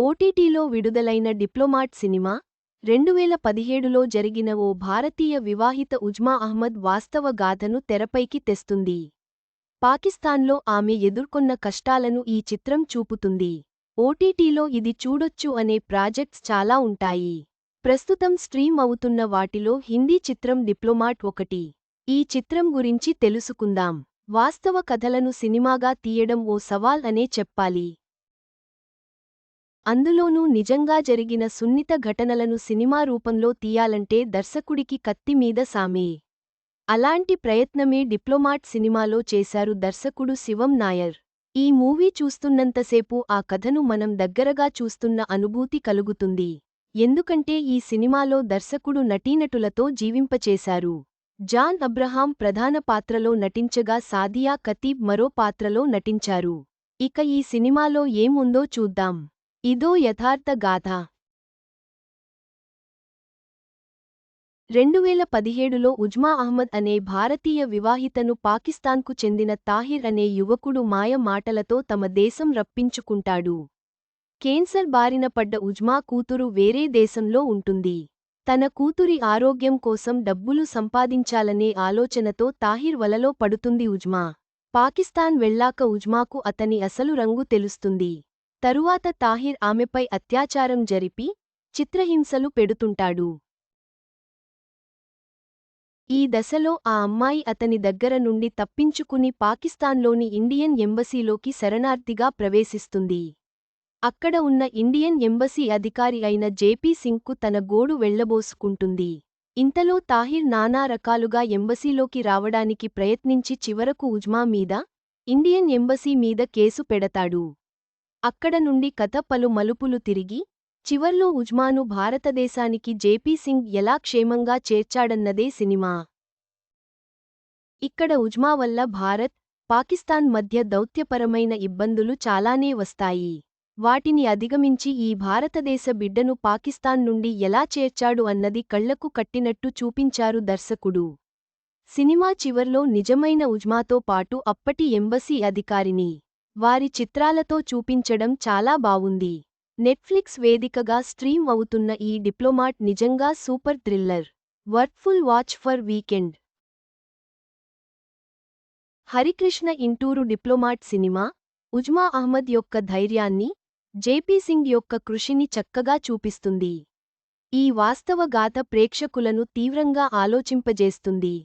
ఓటీటీలో విడుదలైన diplomat cinema 2017లో జరిగిన ఓ భారతీయ వివాహిత ఉజ్మా అహ్మద్ వాస్తవ గాథను తెరపైకి తెస్తుంది. పాకిస్తాన్లో ఆమె ఎదుర్కొన్న కష్టాలను ఈ చిత్రం చూపుతుంది. ఓటీటీలో ఇది చూడొచ్చు అనే ప్రాజెక్ట్స్ చాలా ఉంటాయి. ప్రస్తుతం స్ట్రీమ్ అవుతున్న వాటిలో హిందీ చిత్రం డిప్లొమాట్ ఒకటి. ఈ చిత్రం గురించి తెలుసుకుందాం. వాస్తవ కథలను సినిమాగా తీయడం ఓ సవాల్ అనే చెప్పాలి. అందులోనూ నిజంగా జరిగిన సున్నిత ఘటనలను సినిమా రూపంలో తీయాలంటే దర్శకుడికి కత్తి మీద సామే. అలాంటి ప్రయత్నమే డిప్లొమాట్ సినిమాలో చేశారు దర్శకుడు శివం నాయర్. ఈ మూవీ చూస్తున్నంతసేపు ఆ కథను మనం దగ్గరగా చూస్తున్న అనుభూతి కలుగుతుంది. ఎందుకంటే ఈ సినిమాలో దర్శకుడు నటీనటులతో జీవింపచేశారు. జాన్ అబ్రహాం ప్రధాన పాత్రలో నటించగా సాదియా ఖతీబ్ మరో పాత్రలో నటించారు. ఇక ఈ సినిమాలో ఏముందో చూద్దాం. ఇదో యథార్థ గాథ. 2017లో ఉజ్మా అహ్మద్ అనే భారతీయ వివాహితను పాకిస్తాన్కు చెందిన తాహిర్ అనే యువకుడు మాయ మాటలతో తమ దేశం రప్పించుకుంటాడు. కేన్సర్ బారిన పడ్డ ఉజ్మా కూతురు వేరే దేశంలో ఉంటుంది. తన కూతురి ఆరోగ్యం కోసం డబ్బులు సంపాదించాలనే ఆలోచనతో తాహిర్ వలలో పడుతుంది ఉజ్మా. పాకిస్తాన్ వెళ్లాక ఉజ్మాకు అతని అసలు రంగు తెలుస్తుంది. తరువాత తాహిర్ ఆమెపై అత్యాచారం జరిపి చిత్రహింసలు పెడుతుంటాడు. ఈ దశలో ఆ అమ్మాయి అతని దగ్గర నుండి తప్పించుకుని పాకిస్తాన్లోని ఇండియన్ ఎంబసీలోకి శరణార్థిగా ప్రవేశిస్తుంది. అక్కడ ఉన్న ఇండియన్ ఎంబసీ అధికారి అయిన జేపీ సింగ్కు తన గోడు వెళ్లబోసుకుంటుంది. ఇంతలో తాహిర్ నానా రకాలుగా ఎంబసీలోకి రావడానికి ప్రయత్నించి చివరకు ఉజ్మా మీద, ఇండియన్ ఎంబసీ మీద కేసు పెడతాడు. అక్కడ నుండి కథ పలు మలుపులు తిరిగి, చివర్లో ఉజ్మాను భారతదేశానికి జేపీ సింగ్ ఎలా క్షేమంగా చేర్చాడన్నదే సినిమా. ఇక్కడ ఉజ్మా వల్ల భారత్, పాకిస్తాన్ మధ్య దౌత్యపరమైన ఇబ్బందులు చాలానే వస్తాయి. వాటిని అధిగమించి ఈ భారతదేశ బిడ్డను పాకిస్తాన్ నుండి ఎలా చేర్చాడు అన్నది కళ్లకు కట్టినట్టు చూపించారు దర్శకుడు. సినిమా చివర్లో నిజమైన ఉజ్మాతో పాటు అప్పటి ఎంబసీ అధికారిని, వారి చిత్రాలతో చూపించడం చాలా బావుంది. నెట్ఫ్లిక్స్ వేదికగా స్ట్రీమ్ అవుతున్న ఈ డిప్లొమాట్ నిజంగా super thriller. Worthful watch for weekend. Harikrishna Inturu diplomat cinema, Uzma Ahmad యొక్క ధైర్యాన్ని, జేపీ సింగ్ యొక్క కృషిని చక్కగా చూపిస్తుంది. ఈ వాస్తవ గాథ ప్రేక్షకులను తీవ్రంగా ఆలోచింపజేస్తుంది.